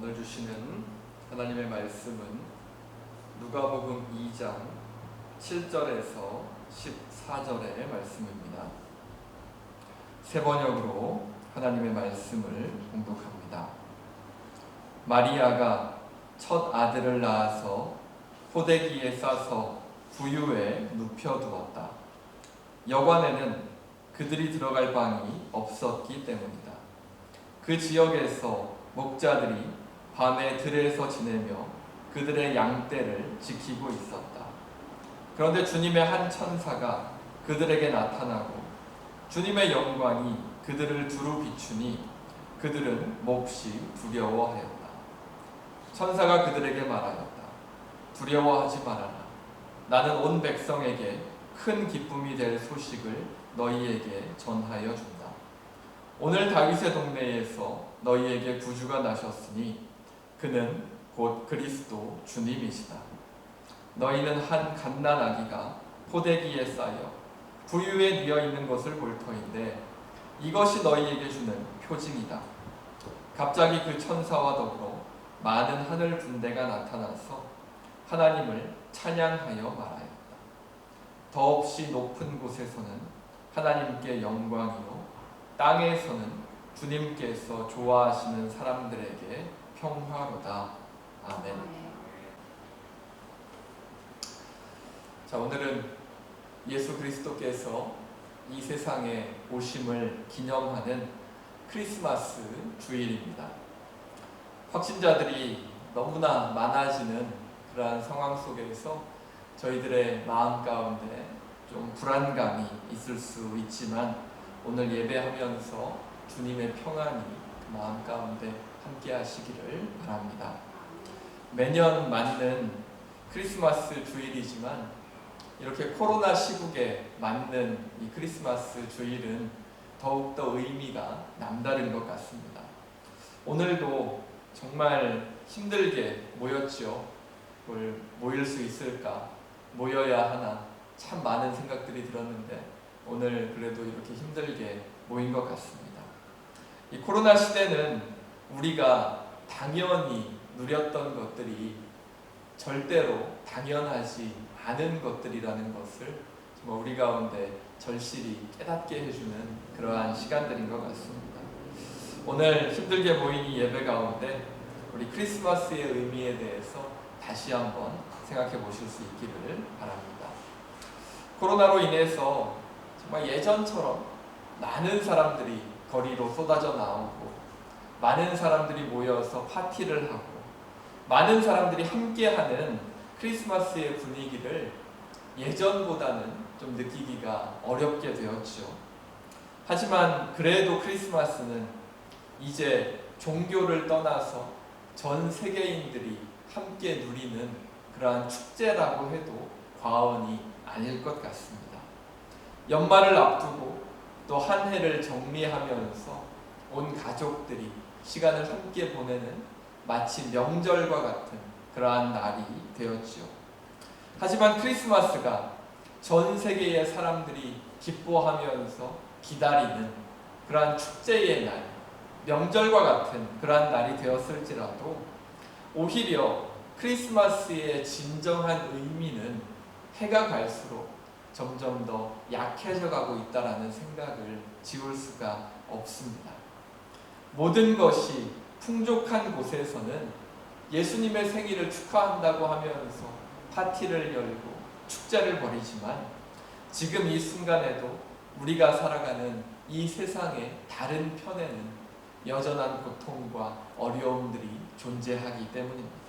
오늘 주시는 하나님의 말씀은 누가복음 2장 7절에서 14절의 말씀입니다. 세 번역으로 하나님의 말씀을 봉독합니다. 마리아가 첫 아들을 낳아서 포대기에 싸서 부유에 눕혀두었다. 여관에는 그들이 들어갈 방이 없었기 때문이다. 그 지역에서 목자들이 밤에 들에서 지내며 그들의 양떼를 지키고 있었다. 그런데 주님의 한 천사가 그들에게 나타나고 주님의 영광이 그들을 두루 비추니 그들은 몹시 두려워하였다. 천사가 그들에게 말하였다. 두려워하지 말아라. 나는 온 백성에게 큰 기쁨이 될 소식을 너희에게 전하여 준다. 오늘 다윗의 동네에서 너희에게 구주가 나셨으니 그는 곧 그리스도 주님이시다. 너희는 한 갓난아기가 포대기에 쌓여 부유에 누워 있는 것을 볼 터인데 이것이 너희에게 주는 표징이다. 갑자기 그 천사와 더불어 많은 하늘 군대가 나타나서 하나님을 찬양하여 말하였다. 더없이 높은 곳에서는 하나님께 영광이요 땅에서는 주님께서 좋아하시는 사람들에게 평화로다. 아멘. 자, 오늘은 예수 그리스도께서 이 세상에 오심을 기념하는 크리스마스 주일입니다. 확신자들이 너무나 많아지는 그러한 상황 속에서 저희들의 마음 가운데 좀 불안감이 있을 수 있지만 오늘 예배하면서 주님의 평안이 마음 가운데 함께 하시기를 바랍니다. 매년 맞는 크리스마스 주일이지만 이렇게 코로나 시국에 맞는 이 크리스마스 주일은 더욱더 의미가 남다른 것 같습니다. 오늘도 정말 힘들게 모였죠. 모일 수 있을까? 모여야 하나? 참 많은 생각들이 들었는데 오늘 그래도 이렇게 힘들게 모인 것 같습니다. 이 코로나 시대는 우리가 당연히 누렸던 것들이 절대로 당연하지 않은 것들이라는 것을 정말 우리 가운데 절실히 깨닫게 해주는 그러한 시간들인 것 같습니다. 오늘 힘들게 모인 이 예배 가운데 우리 크리스마스의 의미에 대해서 다시 한번 생각해 보실 수 있기를 바랍니다. 코로나로 인해서 정말 예전처럼 많은 사람들이 거리로 쏟아져 나오고 많은 사람들이 모여서 파티를 하고 많은 사람들이 함께하는 크리스마스의 분위기를 예전보다는 좀 느끼기가 어렵게 되었죠. 하지만 그래도 크리스마스는 이제 종교를 떠나서 전 세계인들이 함께 누리는 그러한 축제라고 해도 과언이 아닐 것 같습니다. 연말을 앞두고 또 한 해를 정리하면서 온 가족들이 시간을 함께 보내는 마치 명절과 같은 그러한 날이 되었지요. 하지만 크리스마스가 전 세계의 사람들이 기뻐하면서 기다리는 그러한 축제의 날, 명절과 같은 그러한 날이 되었을지라도 오히려 크리스마스의 진정한 의미는 해가 갈수록 점점 더 약해져 가고 있다라는 생각을 지울 수가 없습니다. 모든 것이 풍족한 곳에서는 예수님의 생일을 축하한다고 하면서 파티를 열고 축제를 벌이지만 지금 이 순간에도 우리가 살아가는 이 세상의 다른 편에는 여전한 고통과 어려움들이 존재하기 때문입니다.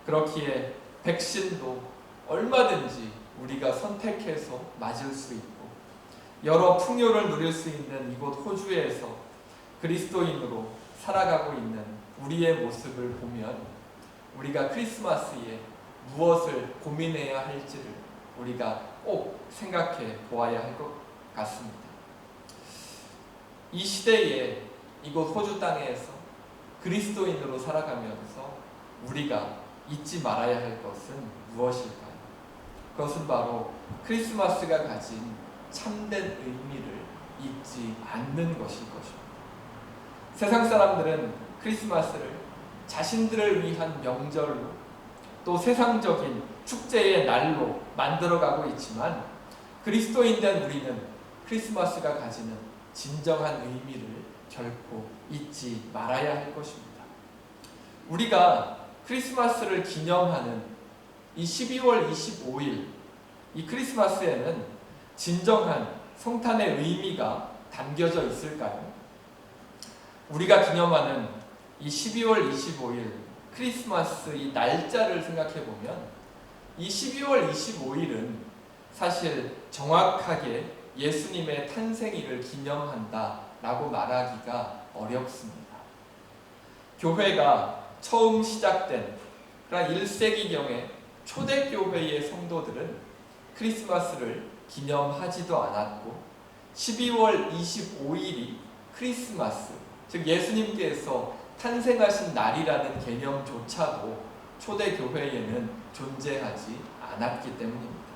그렇기에 백신도 얼마든지 우리가 선택해서 맞을 수 있고 여러 풍요를 누릴 수 있는 이곳 호주에서 그리스도인으로 살아가고 있는 우리의 모습을 보면 우리가 크리스마스에 무엇을 고민해야 할지를 우리가 꼭 생각해 보아야 할 것 같습니다. 이 시대에 이곳 호주 땅에서 그리스도인으로 살아가면서 우리가 잊지 말아야 할 것은 무엇일까요? 그것은 바로 크리스마스가 가진 참된 의미를 잊지 않는 것일 것입니다. 세상 사람들은 크리스마스를 자신들을 위한 명절로 또 세상적인 축제의 날로 만들어가고 있지만 그리스도인된 우리는 크리스마스가 가지는 진정한 의미를 결코 잊지 말아야 할 것입니다. 우리가 크리스마스를 기념하는 이 12월 25일 이 크리스마스에는 진정한 성탄의 의미가 담겨져 있을까요? 우리가 기념하는 이 12월 25일 크리스마스 이 날짜를 생각해 보면 이 12월 25일은 사실 정확하게 예수님의 탄생일을 기념한다라고 말하기가 어렵습니다. 교회가 처음 시작된 그런 1세기경의 초대교회의 성도들은 크리스마스를 기념하지도 않았고 12월 25일이 크리스마스, 즉 예수님께서 탄생하신 날이라는 개념조차도 초대교회에는 존재하지 않았기 때문입니다.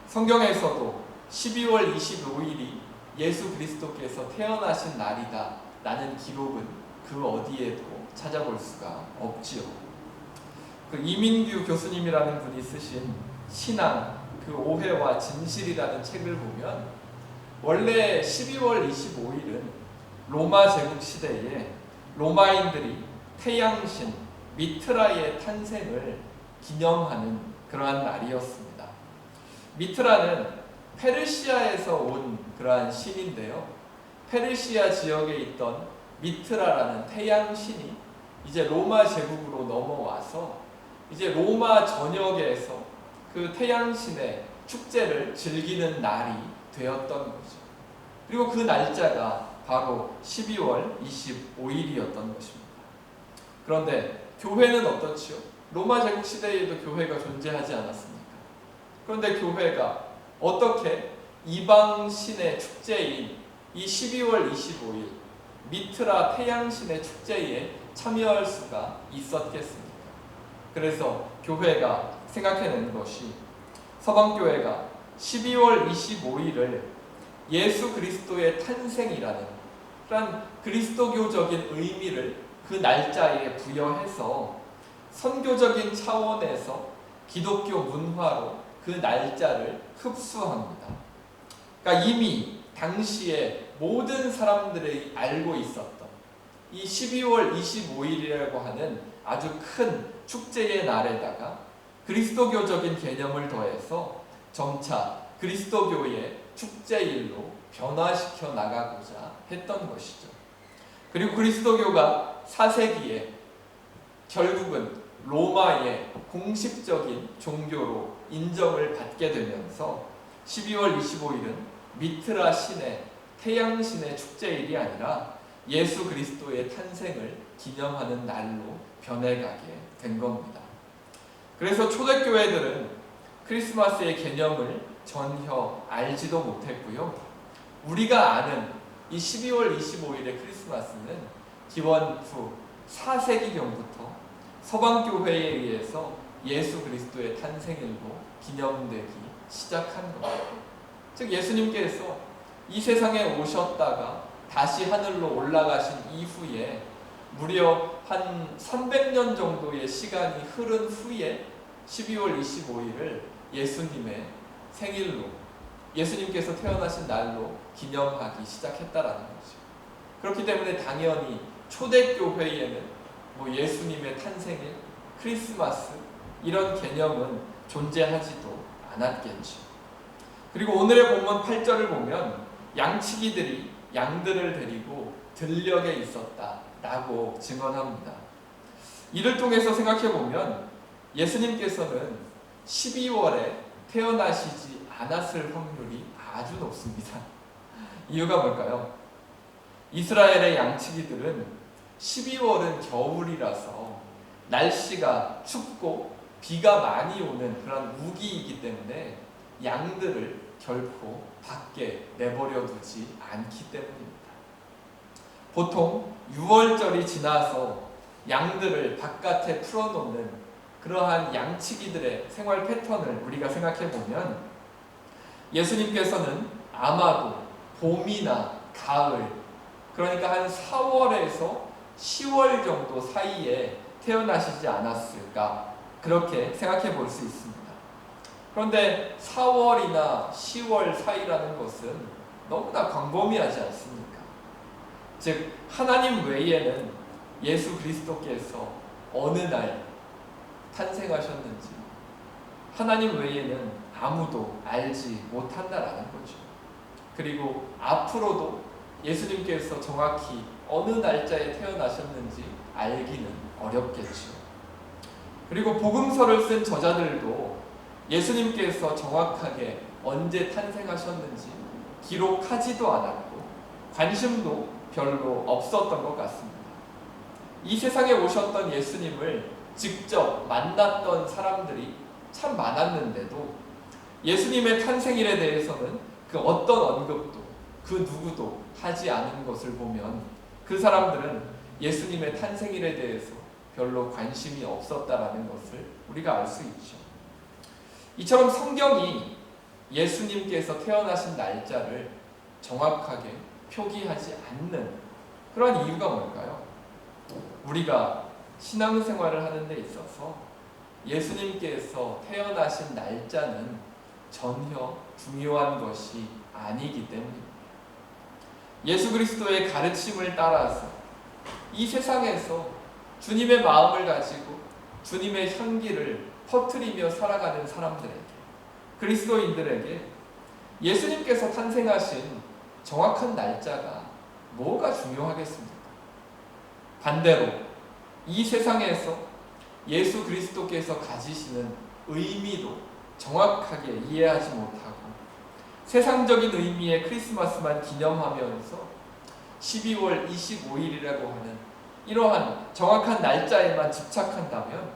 성경에서도 12월 25일이 예수 그리스도께서 태어나신 날이다 라는 기록은 그 어디에도 찾아볼 수가 없지요. 그 이민규 교수님이라는 분이 쓰신 신앙, 그 오해와 진실이라는 책을 보면 원래 12월 25일은 로마 제국 시대에 로마인들이 태양신 미트라의 탄생을 기념하는 그러한 날이었습니다. 미트라는 페르시아에서 온 그러한 신인데요. 페르시아 지역에 있던 미트라라는 태양신이 이제 로마 제국으로 넘어와서 이제 로마 전역에서 그 태양신의 축제를 즐기는 날이 되었던 거죠. 그리고 그 날짜가 바로 12월 25일이었던 것입니다. 그런데 교회는 어떻지요? 로마 제국 시대에도 교회가 존재하지 않았습니까? 그런데 교회가 어떻게 이방신의 축제인 이 12월 25일 미트라 태양신의 축제에 참여할 수가 있었겠습니까? 그래서 교회가 생각해낸 것이 서방교회가 12월 25일을 예수 그리스도의 탄생이라는 그런 그리스도교적인 의미를 그 날짜에 부여해서 선교적인 차원에서 기독교 문화로 그 날짜를 흡수합니다. 그러니까 이미 당시에 모든 사람들이 알고 있었던 이 12월 25일이라고 하는 아주 큰 축제의 날에다가 그리스도교적인 개념을 더해서 점차 그리스도교의 축제일로 변화시켜 나가고자 했던 것이죠. 그리고 그리스도교가 4세기에 결국은 로마의 공식적인 종교로 인정을 받게 되면서 12월 25일은 미트라 신의 태양신의 축제일이 아니라 예수 그리스도의 탄생을 기념하는 날로 변해가게 된 겁니다. 그래서 초대교회들은 크리스마스의 개념을 전혀 알지도 못했고요. 우리가 아는 이 12월 25일의 크리스마스는 기원후 4세기경부터 서방교회에 의해서 예수 그리스도의 탄생일로 기념되기 시작한 겁니다. 즉 예수님께서 이 세상에 오셨다가 다시 하늘로 올라가신 이후에 무려 한 300년 정도의 시간이 흐른 후에 12월 25일을 예수님의 생일로, 예수님께서 태어나신 날로 기념하기 시작했다라는 거죠. 그렇기 때문에 당연히 초대교회에는 예수님의 탄생일, 크리스마스 이런 개념은 존재하지도 않았겠죠. 그리고 오늘의 본문 8절을 보면 양치기들이 양들을 데리고 들녘에 있었다라고 증언합니다. 이를 통해서 생각해보면 예수님께서는 12월에 태어나시지 않았을 확률이 아주 높습니다. 이유가 뭘까요? 이스라엘의 양치기들은 12월은 겨울이라서 날씨가 춥고 비가 많이 오는 그런 우기이기 때문에 양들을 결코 밖에 내버려 두지 않기 때문입니다. 보통 6월절이 지나서 양들을 바깥에 풀어놓는 그러한 양치기들의 생활 패턴을 우리가 생각해보면 예수님께서는 아마도 봄이나 가을, 그러니까 한 4월에서 10월 정도 사이에 태어나시지 않았을까, 그렇게 생각해 볼 수 있습니다. 그런데 4월이나 10월 사이라는 것은 너무나 광범위하지 않습니까? 즉 하나님 외에는 예수 그리스도께서 어느 날 탄생하셨는지 하나님 외에는 아무도 알지 못한다라는 거죠. 그리고 앞으로도 예수님께서 정확히 어느 날짜에 태어나셨는지 알기는 어렵겠죠. 그리고 복음서를 쓴 저자들도 예수님께서 정확하게 언제 탄생하셨는지 기록하지도 않았고 관심도 별로 없었던 것 같습니다. 이 세상에 오셨던 예수님을 직접 만났던 사람들이 참 많았는데도 예수님의 탄생일에 대해서는 그 어떤 언급도 그 누구도 하지 않은 것을 보면 그 사람들은 예수님의 탄생일에 대해서 별로 관심이 없었다라는 것을 우리가 알 수 있죠. 이처럼 성경이 예수님께서 태어나신 날짜를 정확하게 표기하지 않는 그런 이유가 뭘까요? 우리가 신앙생활을 하는 데 있어서 예수님께서 태어나신 날짜는 전혀 중요한 것이 아니기 때문입니다. 예수 그리스도의 가르침을 따라서 이 세상에서 주님의 마음을 가지고 주님의 향기를 퍼뜨리며 살아가는 사람들에게, 그리스도인들에게 예수님께서 탄생하신 정확한 날짜가 뭐가 중요하겠습니까? 반대로 이 세상에서 예수 그리스도께서 가지시는 의미도 정확하게 이해하지 못하고 세상적인 의미의 크리스마스만 기념하면서 12월 25일이라고 하는 이러한 정확한 날짜에만 집착한다면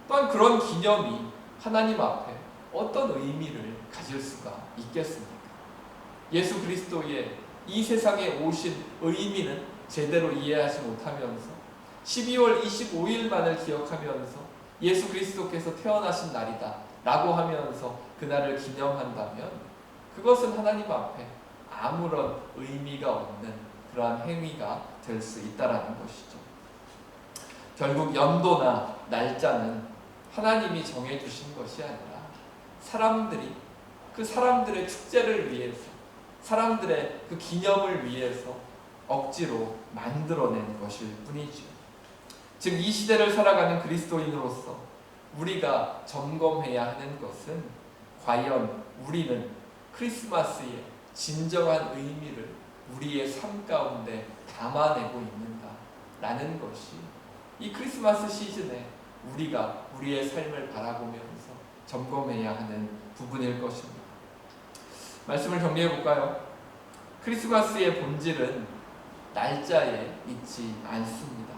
또한 그런 기념이 하나님 앞에 어떤 의미를 가질 수가 있겠습니까? 예수 그리스도의 이 세상에 오신 의미는 제대로 이해하지 못하면서 12월 25일만을 기억하면서 예수 그리스도께서 태어나신 날이다 라고 하면서 그날을 기념한다면 그것은 하나님 앞에 아무런 의미가 없는 그러한 행위가 될 수 있다는 것이죠. 결국 연도나 날짜는 하나님이 정해주신 것이 아니라 사람들이 그 사람들의 축제를 위해서, 사람들의 그 기념을 위해서 억지로 만들어낸 것일 뿐이죠. 즉 이 시대를 살아가는 그리스도인으로서 우리가 점검해야 하는 것은 과연 우리는 크리스마스의 진정한 의미를 우리의 삶 가운데 담아내고 있는가라는 것이 이 크리스마스 시즌에 우리가 우리의 삶을 바라보면서 점검해야 하는 부분일 것입니다. 말씀을 정리해 볼까요? 크리스마스의 본질은 날짜에 있지 않습니다.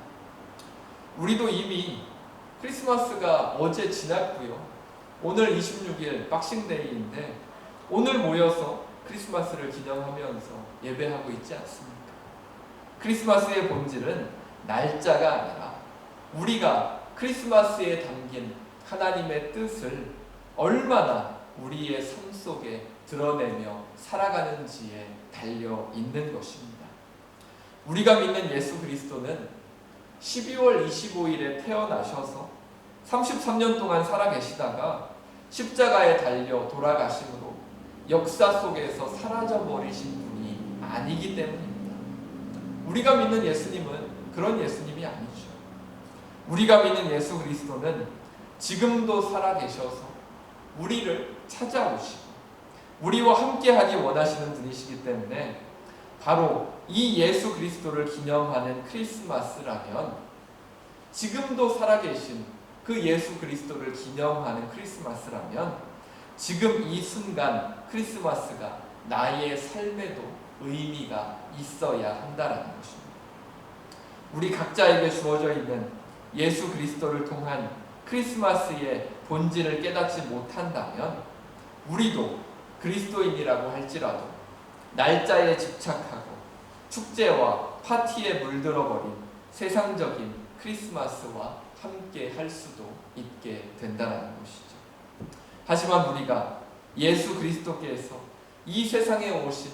우리도 이미 크리스마스가 어제 지났고요. 오늘 26일 박싱데이인데 오늘 모여서 크리스마스를 기념하면서 예배하고 있지 않습니까? 크리스마스의 본질은 날짜가 아니라 우리가 크리스마스에 담긴 하나님의 뜻을 얼마나 우리의 삶 속에 드러내며 살아가는지에 달려 있는 것입니다. 우리가 믿는 예수 그리스도는 12월 25일에 태어나셔서 33년 동안 살아계시다가 십자가에 달려 돌아가심으로 역사 속에서 사라져버리신 분이 아니기 때문입니다. 우리가 믿는 예수님은 그런 예수님이 아니죠. 우리가 믿는 예수 그리스도는 지금도 살아계셔서 우리를 찾아오시고 우리와 함께하기 원하시는 분이시기 때문에 바로 이 예수 그리스도를 기념하는 크리스마스라면 지금도 살아계신 그 예수 그리스도를 기념하는 크리스마스라면 지금 이 순간 크리스마스가 나의 삶에도 의미가 있어야 한다는 것입니다. 우리 각자에게 주어져 있는 예수 그리스도를 통한 크리스마스의 본질을 깨닫지 못한다면 우리도 그리스도인이라고 할지라도 날짜에 집착하고 축제와 파티에 물들어버린 세상적인 크리스마스와 함께 할 수도 있게 된다는 것이죠. 하지만 우리가 예수 그리스도께서 이 세상에 오신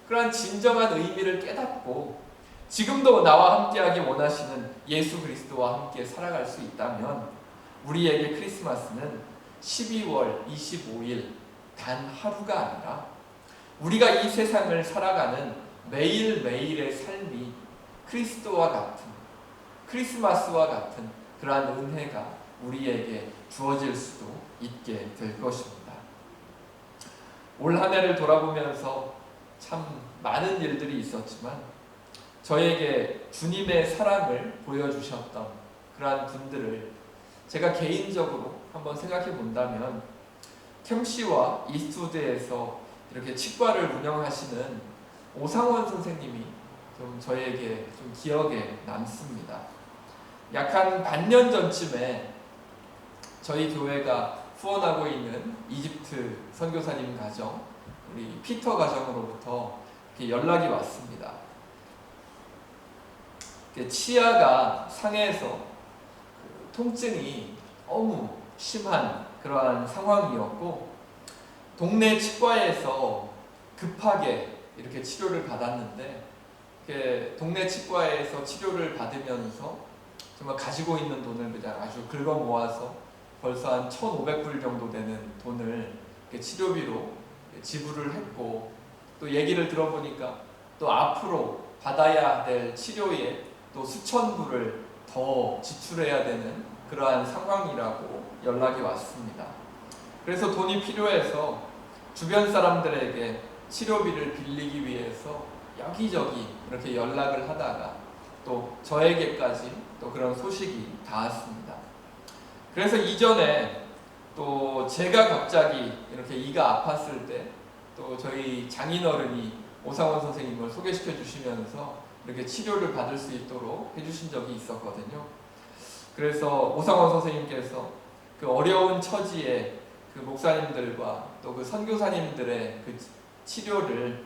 그러한 진정한 의미를 깨닫고 지금도 나와 함께하기 원하시는 예수 그리스도와 함께 살아갈 수 있다면 우리에게 크리스마스는 12월 25일 단 하루가 아니라 우리가 이 세상을 살아가는 매일매일의 삶이 그리스도와 같은, 크리스마스와 같은 그러한 은혜가 우리에게 주어질 수도 있게 될 것입니다. 올 한 해를 돌아보면서 참 많은 일들이 있었지만 저에게 주님의 사랑을 보여주셨던 그러한 분들을 제가 개인적으로 한번 생각해 본다면 캠시와 이스트우드에서 이렇게 치과를 운영하시는 오상원 선생님이 좀 저에게 좀 기억에 남습니다. 약 한 반년 전쯤에 저희 교회가 후원하고 있는 이집트 선교사님 가정, 우리 피터 가정으로부터 이렇게 연락이 왔습니다. 치아가 상해서 통증이 너무 심한 그러한 상황이었고 동네 치과에서 급하게 이렇게 치료를 받았는데 동네 치과에서 치료를 받으면서 정말 가지고 있는 돈을 그냥 아주 긁어 모아서 벌써 한 1,500불 정도 되는 돈을 치료비로 지불을 했고 또 얘기를 들어보니까 또 앞으로 받아야 될 치료에 또 수천 불을 더 지출해야 되는 그러한 상황이라고 연락이 왔습니다. 그래서 돈이 필요해서 주변 사람들에게 치료비를 빌리기 위해서 여기저기 이렇게 연락을 하다가 또 저에게까지 또 그런 소식이 닿았습니다. 그래서 이전에 또 제가 갑자기 이렇게 이가 아팠을 때 또 저희 장인어른이 오상원 선생님을 소개시켜 주시면서 이렇게 치료를 받을 수 있도록 해주신 적이 있었거든요. 그래서 오상원 선생님께서 그 어려운 처지에 그 목사님들과 또 그 선교사님들의 그 치료를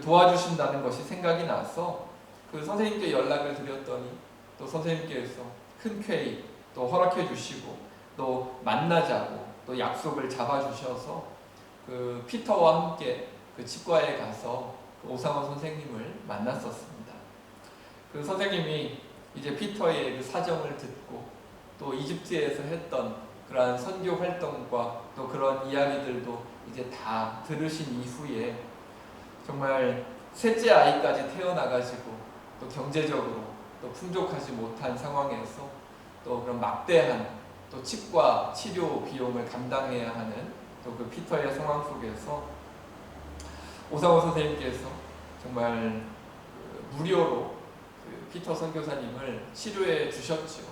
도와주신다는 것이 생각이 나서 그 선생님께 연락을 드렸더니 또 선생님께서 흔쾌히 또 허락해 주시고 또 만나자고 또 약속을 잡아주셔서 그 피터와 함께 그 치과에 가서 그 오상원 선생님을 만났었습니다. 그 선생님이 이제 피터의 그 사정을 듣고 또 이집트에서 했던 그러한 선교 활동과 또 그런 이야기들도 이제 다 들으신 이후에 정말 셋째 아이까지 태어나가지고 또 경제적으로 또 풍족하지 못한 상황에서 또 그런 막대한 또 치과 치료 비용을 감당해야 하는 또 그 피터의 상황 속에서 오상원 선생님께서 정말 무료로 그 피터 선교사님을 치료해 주셨죠.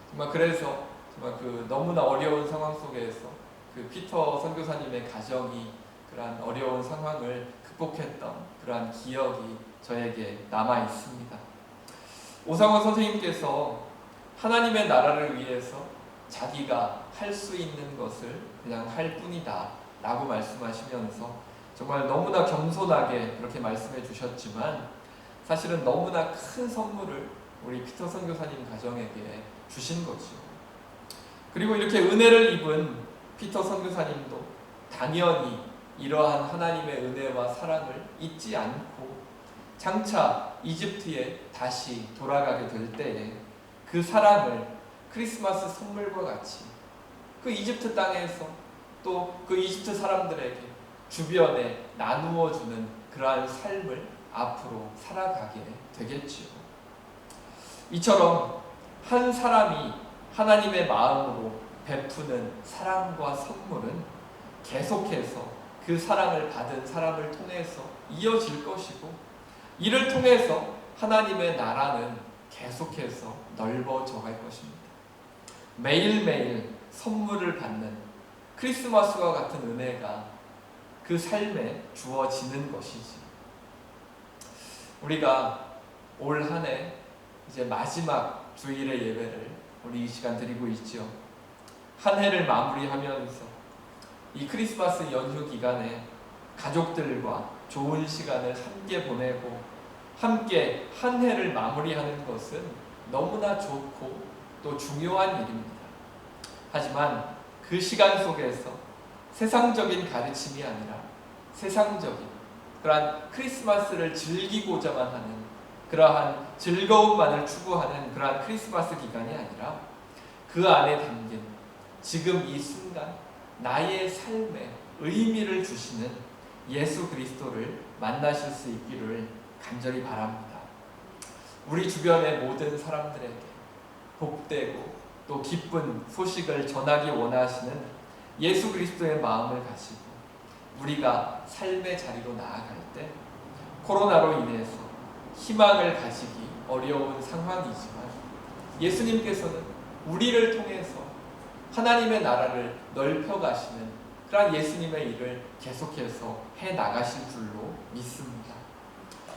정말 그래서 정말 그 너무나 어려운 상황 속에서 그 피터 선교사님의 가정이 그러한 어려운 상황을 극복했던 그러한 기억이 저에게 남아 있습니다. 오상원 선생님께서 하나님의 나라를 위해서 자기가 할 수 있는 것을 그냥 할 뿐이다 라고 말씀하시면서 정말 너무나 겸손하게 그렇게 말씀해 주셨지만 사실은 너무나 큰 선물을 우리 피터 선교사님 가정에게 주신 거죠. 그리고 이렇게 은혜를 입은 피터 선교사님도 당연히 이러한 하나님의 은혜와 사랑을 잊지 않고 장차 이집트에 다시 돌아가게 될 때에 그 사랑을 크리스마스 선물과 같이 그 이집트 땅에서 또 그 이집트 사람들에게 주변에 나누어 주는 그러한 삶을 앞으로 살아가게 되겠지요. 이처럼 한 사람이 하나님의 마음으로 베푸는 사랑과 선물은 계속해서 그 사랑을 받은 사람을 통해서 이어질 것이고 이를 통해서 하나님의 나라는 계속해서 넓어져 갈 것입니다. 매일매일 선물을 받는 크리스마스와 같은 은혜가 그 삶에 주어지는 것이지. 우리가 올 한 해 이제 마지막 주일의 예배를 우리 이 시간 드리고 있죠. 한 해를 마무리하면서 이 크리스마스 연휴 기간에 가족들과 좋은 시간을 함께 보내고 함께 한 해를 마무리하는 것은 너무나 좋고 또 중요한 일입니다. 하지만 그 시간 속에서 세상적인 가르침이 아니라 세상적인 그러한 크리스마스를 즐기고자만 하는 그러한 즐거움만을 추구하는 그러한 크리스마스 기간이 아니라 그 안에 담긴 지금 이 순간 나의 삶에 의미를 주시는 예수 그리스도를 만나실 수 있기를 간절히 바랍니다. 우리 주변의 모든 사람들에게 복되고 또 기쁜 소식을 전하기 원하시는 예수 그리스도의 마음을 가지고 우리가 삶의 자리로 나아갈 때 코로나로 인해서 희망을 가지기 어려운 상황이지만 예수님께서는 우리를 통해서 하나님의 나라를 넓혀가시는 그러한 예수님의 일을 계속해서 해나가실 줄로 믿습니다.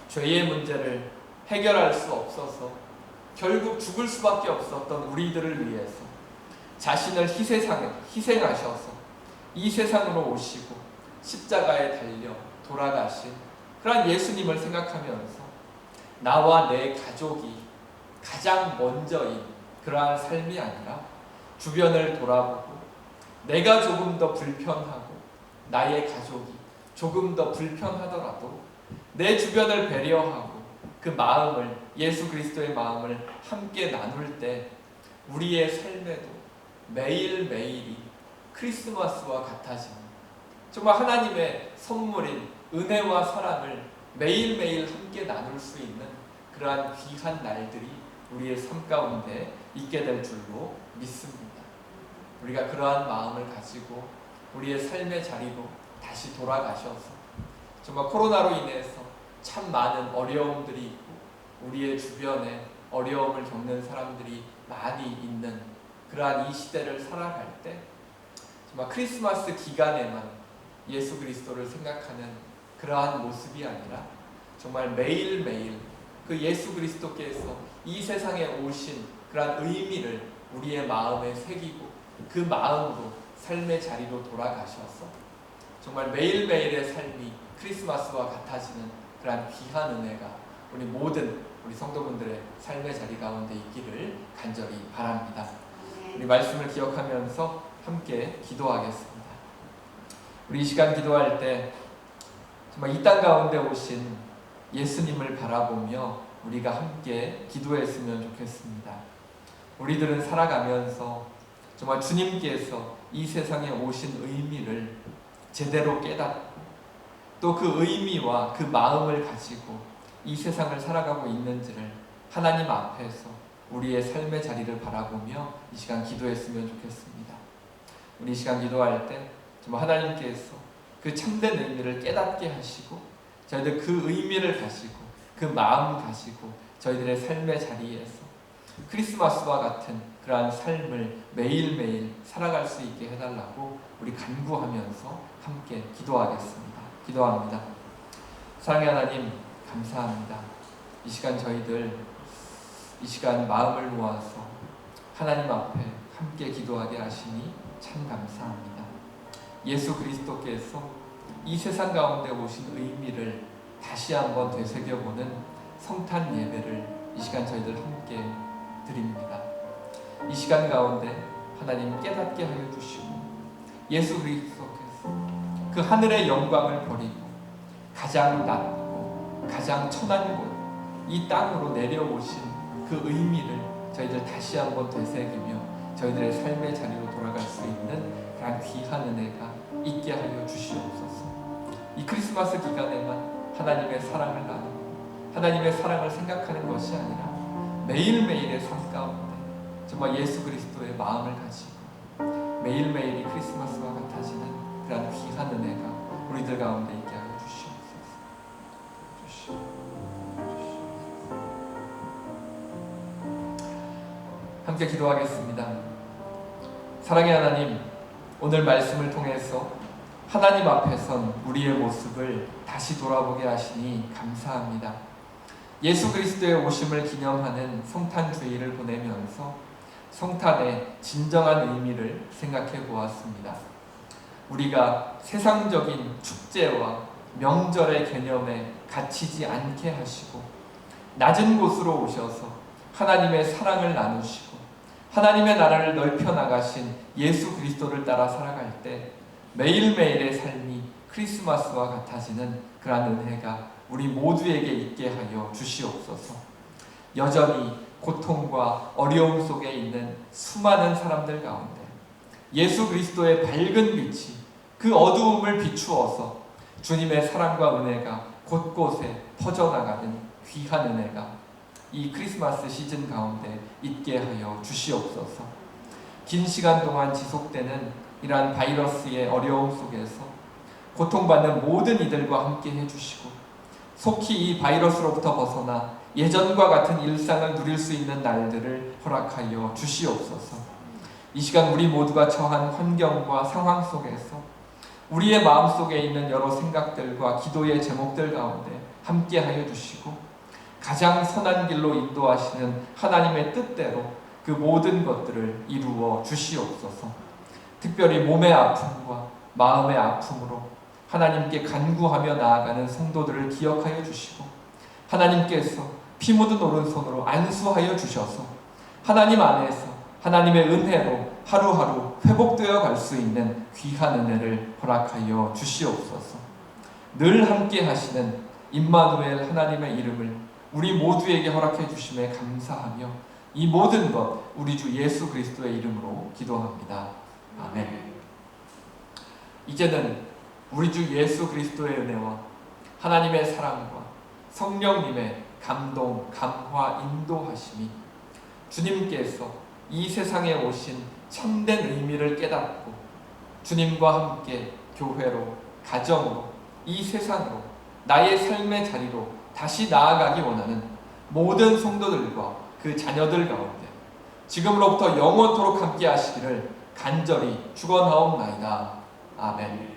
죄의 문제를 해결할 수 없어서 결국 죽을 수밖에 없었던 우리들을 위해서 자신을 희생하셔서 이 세상으로 오시고 십자가에 달려 돌아가신 그러한 예수님을 생각하면서 나와 내 가족이 가장 먼저인 그러한 삶이 아니라 주변을 돌아보고 내가 조금 더 불편하고 나의 가족이 조금 더 불편하더라도 내 주변을 배려하고 그 마음을 예수 그리스도의 마음을 함께 나눌 때 우리의 삶에도 매일매일이 크리스마스와 같아지는 정말 하나님의 선물인 은혜와 사랑을 매일매일 함께 나눌 수 있는 그러한 귀한 날들이 우리의 삶 가운데 있게 될 줄로 믿습니다. 우리가 그러한 마음을 가지고 우리의 삶의 자리로 다시 돌아가셔서 정말 코로나로 인해서 참 많은 어려움들이 있고 우리의 주변에 어려움을 겪는 사람들이 많이 있는 그러한 이 시대를 살아갈 때 정말 크리스마스 기간에만 예수 그리스도를 생각하는 그러한 모습이 아니라 정말 매일매일 그 예수 그리스도께서 이 세상에 오신 그러한 의미를 우리의 마음에 새기고 그 마음으로 삶의 자리로 돌아가셔서 정말 매일매일의 삶이 크리스마스와 같아지는 그러한 귀한 은혜가 우리 모든 우리 성도분들의 삶의 자리 가운데 있기를 간절히 바랍니다. 우리 말씀을 기억하면서 함께 기도하겠습니다. 우리 이 시간 기도할 때 정말 이 땅 가운데 오신 예수님을 바라보며 우리가 함께 기도했으면 좋겠습니다. 우리들은 살아가면서 정말 주님께서 이 세상에 오신 의미를 제대로 깨닫고 또 그 의미와 그 마음을 가지고 이 세상을 살아가고 있는지를 하나님 앞에서 우리의 삶의 자리를 바라보며 이 시간 기도했으면 좋겠습니다. 우리 이 시간 기도할 때 정말 하나님께서 그 참된 의미를 깨닫게 하시고 저희들 그 의미를 가지고 그 마음 가지고 저희들의 삶의 자리에서 크리스마스와 같은 그러한 삶을 매일매일 살아갈 수 있게 해달라고 우리 간구하면서 함께 기도하겠습니다. 기도합니다. 사랑의 하나님 감사합니다. 이 시간 저희들 이 시간 마음을 모아서 하나님 앞에 함께 기도하게 하시니 참 감사합니다. 예수 그리스도께서 이 세상 가운데 오신 의미를 다시 한번 되새겨보는 성탄 예배를 이 시간 저희들 함께 드립니다. 이 시간 가운데 하나님 깨닫게 하여 주시고 예수 그리스도께서 그 하늘의 영광을 버리고 가장 낮고 가장 천한 곳 이 땅으로 내려오신 그 의미를 저희들 다시 한번 되새기며 저희들의 삶의 자리로 돌아갈 수 있는 그런 귀한 은혜가 있게 하여 주시옵소서. 이 크리스마스 기간에만 하나님의 사랑을 나누고 하나님의 사랑을 생각하는 것이 아니라 매일매일의 삶 가운데 정말 예수 그리스도의 마음을 가지고 매일매일이 크리스마스와 같아지는 그런 귀한 은혜가 우리들 가운데 있게 하여 주시옵소서. 함께 기도하겠습니다. 사랑의 하나님, 오늘 말씀을 통해서 하나님 앞에 선 우리의 모습을 다시 돌아보게 하시니 감사합니다. 예수 그리스도의 오심을 기념하는 성탄 주일을 보내면서 성탄의 진정한 의미를 생각해 보았습니다. 우리가 세상적인 축제와 명절의 개념에 갇히지 않게 하시고 낮은 곳으로 오셔서 하나님의 사랑을 나누시고 하나님의 나라를 넓혀 나가신 예수 그리스도를 따라 살아갈 때 매일매일의 삶이 크리스마스와 같아지는 그러한 은혜가 우리 모두에게 있게 하여 주시옵소서. 여전히 고통과 어려움 속에 있는 수많은 사람들 가운데 예수 그리스도의 밝은 빛이 그 어두움을 비추어서 주님의 사랑과 은혜가 곳곳에 퍼져나가는 귀한 은혜가 이 크리스마스 시즌 가운데 있게 하여 주시옵소서. 긴 시간 동안 지속되는 이러한 바이러스의 어려움 속에서 고통받는 모든 이들과 함께 해주시고 속히 이 바이러스로부터 벗어나 예전과 같은 일상을 누릴 수 있는 날들을 허락하여 주시옵소서. 이 시간 우리 모두가 처한 환경과 상황 속에서 우리의 마음속에 있는 여러 생각들과 기도의 제목들 가운데 함께하여 주시고 가장 선한 길로 인도하시는 하나님의 뜻대로 그 모든 것들을 이루어 주시옵소서. 특별히 몸의 아픔과 마음의 아픔으로 하나님께 간구하며 나아가는 성도들을 기억하여 주시고 하나님께서 피 묻은 오른손으로 안수하여 주셔서 하나님 안에서 하나님의 은혜로 하루하루 회복되어 갈 수 있는 귀한 은혜를 허락하여 주시옵소서. 늘 함께 하시는 임마누엘 하나님의 이름을 우리 모두에게 허락해 주심에 감사하며 이 모든 것 우리 주 예수 그리스도의 이름으로 기도합니다. 아멘. 이제는 우리 주 예수 그리스도의 은혜와 하나님의 사랑과 성령님의 감동, 감화, 인도하심이 주님께서 이 세상에 오신 참된 의미를 깨닫고 주님과 함께 교회로, 가정으로, 이 세상으로, 나의 삶의 자리로 다시 나아가기 원하는 모든 성도들과 그 자녀들 가운데 지금으로부터 영원토록 함께 하시기를 간절히 축원하옵나이다. 아멘.